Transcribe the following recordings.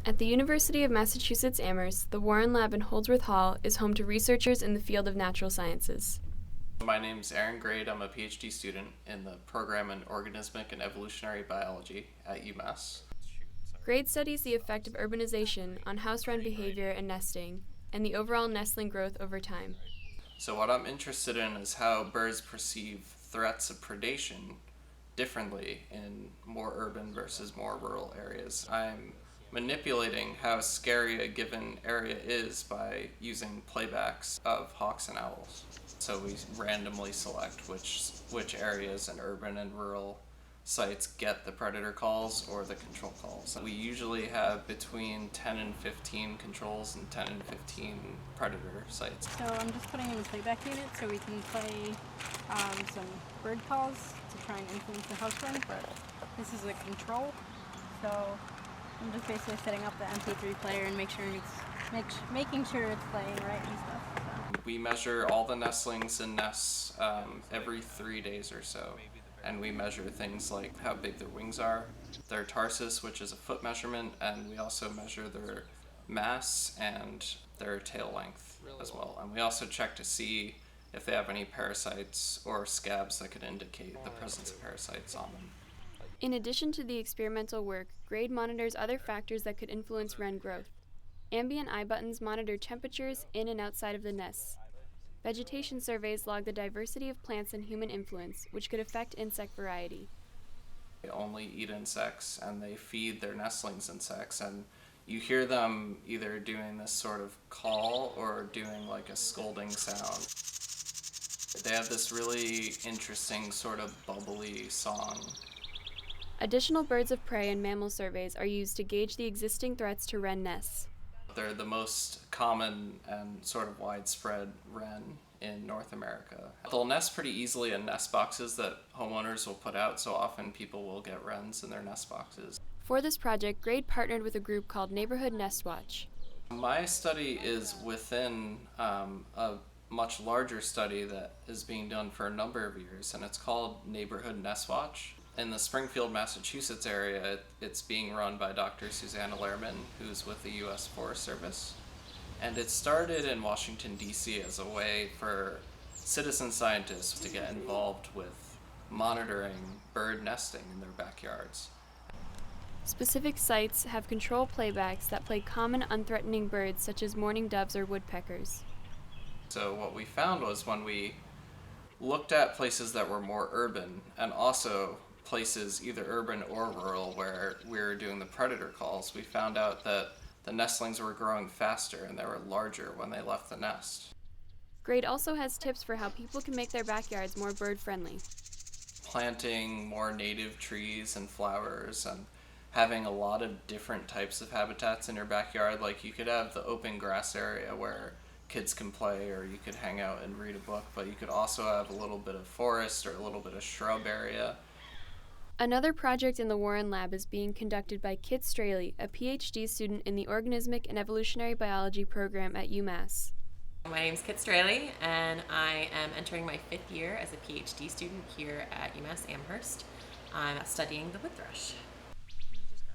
At the University of Massachusetts Amherst, the Warren Lab in Holdsworth Hall is home to researchers in the field of natural sciences. My name's Aaron Grade. I'm a PhD student in the program in organismic and evolutionary biology at UMass. Grade studies the effect of urbanization on house wren behavior and nesting, and the overall nestling growth over time. So what I'm interested in is how birds perceive threats of predation differently in more urban versus more rural areas. I'm manipulating how scary a given area is by using playbacks of hawks and owls. So we randomly select which areas in urban and rural sites get the predator calls or the control calls. We usually have between 10 and 15 controls and 10 and 15 predator sites. So I'm just putting in the playback unit so we can play some bird calls to try and influence the house wren. This is a control, so I'm just basically setting up the MP3 player and making sure it's playing right and stuff. So. We measure all the nestlings in nests every 3 days or so. And we measure things like how big their wings are, their tarsus, which is a foot measurement, and we also measure their mass and their tail length as well. And we also check to see if they have any parasites or scabs that could indicate the presence of parasites on them. In addition to the experimental work, GRADE monitors other factors that could influence wren growth. Ambient eye buttons monitor temperatures in and outside of the nests. Vegetation surveys log the diversity of plants and human influence, which could affect insect variety. They only eat insects and they feed their nestlings insects, and you hear them either doing this sort of call or doing like a scolding sound. They have this really interesting sort of bubbly song. Additional birds of prey and mammal surveys are used to gauge the existing threats to wren nests. They're the most common and sort of widespread wren in North America. They'll nest pretty easily in nest boxes that homeowners will put out, so often people will get wrens in their nest boxes. For this project, GRADE partnered with a group called Neighborhood Nest Watch. My study is within a much larger study that is being done for a number of years, and it's called Neighborhood Nest Watch. In the Springfield, Massachusetts area, it's being run by Dr. Susanna Lehrman, who's with the U.S. Forest Service. And it started in Washington, D.C. as a way for citizen scientists to get involved with monitoring bird nesting in their backyards. Specific sites have control playbacks that play common unthreatening birds such as mourning doves or woodpeckers. So what we found was when we looked at places that were more urban and also places either urban or rural where we were doing the predator calls, we found out that the nestlings were growing faster and they were larger when they left the nest. GRADE also has tips for how people can make their backyards more bird-friendly. Planting more native trees and flowers and having a lot of different types of habitats in your backyard. Like you could have the open grass area where kids can play or you could hang out and read a book, but you could also have a little bit of forest or a little bit of shrub area. Another project in the Warren Lab is being conducted by Kit Straley, a PhD student in the organismic and evolutionary biology program at UMass. My name is Kit Straley, and I am entering my 5th year as a PhD student here at UMass Amherst. I'm studying the wood thrush.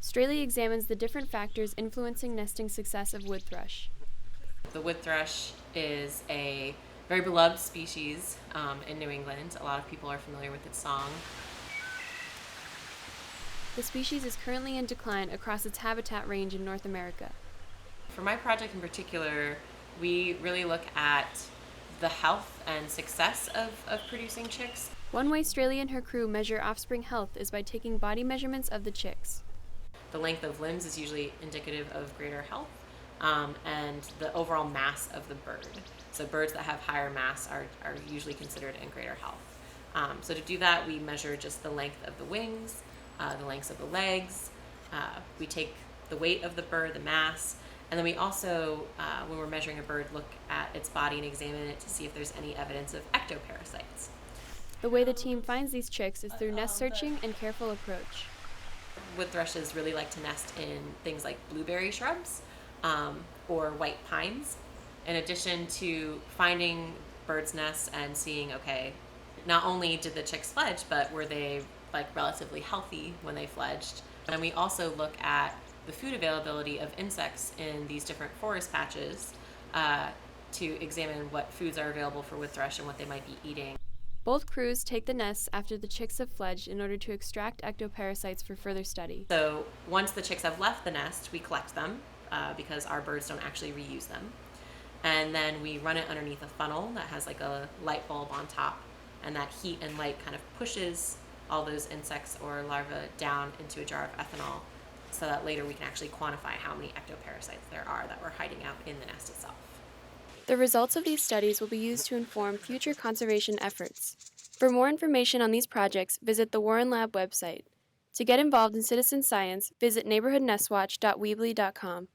Straley examines the different factors influencing nesting success of wood thrush. The wood thrush is a very beloved species in New England. A lot of people are familiar with its song. The species is currently in decline across its habitat range in North America. For my project in particular, we really look at the health and success of producing chicks. One way Straley and her crew measure offspring health is by taking body measurements of the chicks. The length of limbs is usually indicative of greater health, and the overall mass of the bird. So birds that have higher mass are usually considered in greater health. So to do that, we measure just the length of the wings, the lengths of the legs. We take the weight of the bird, the mass, and then we also, when we're measuring a bird, look at its body and examine it to see if there's any evidence of ectoparasites. The way the team finds these chicks is through nest searching and careful approach. Wood thrushes really like to nest in things like blueberry shrubs or white pines. In addition to finding birds' nests and seeing, okay, not only did the chicks fledge, but were they like relatively healthy when they fledged. And we also look at the food availability of insects in these different forest patches to examine what foods are available for wood thrush and what they might be eating. Both crews take the nests after the chicks have fledged in order to extract ectoparasites for further study. So once the chicks have left the nest, we collect them because our birds don't actually reuse them. And then we run it underneath a funnel that has like a light bulb on top, and that heat and light kind of pushes all those insects or larvae down into a jar of ethanol so that later we can actually quantify how many ectoparasites there are that were hiding out in the nest itself. The results of these studies will be used to inform future conservation efforts. For more information on these projects, visit the Warren Lab website. To get involved in citizen science, visit neighborhoodnestwatch.weebly.com.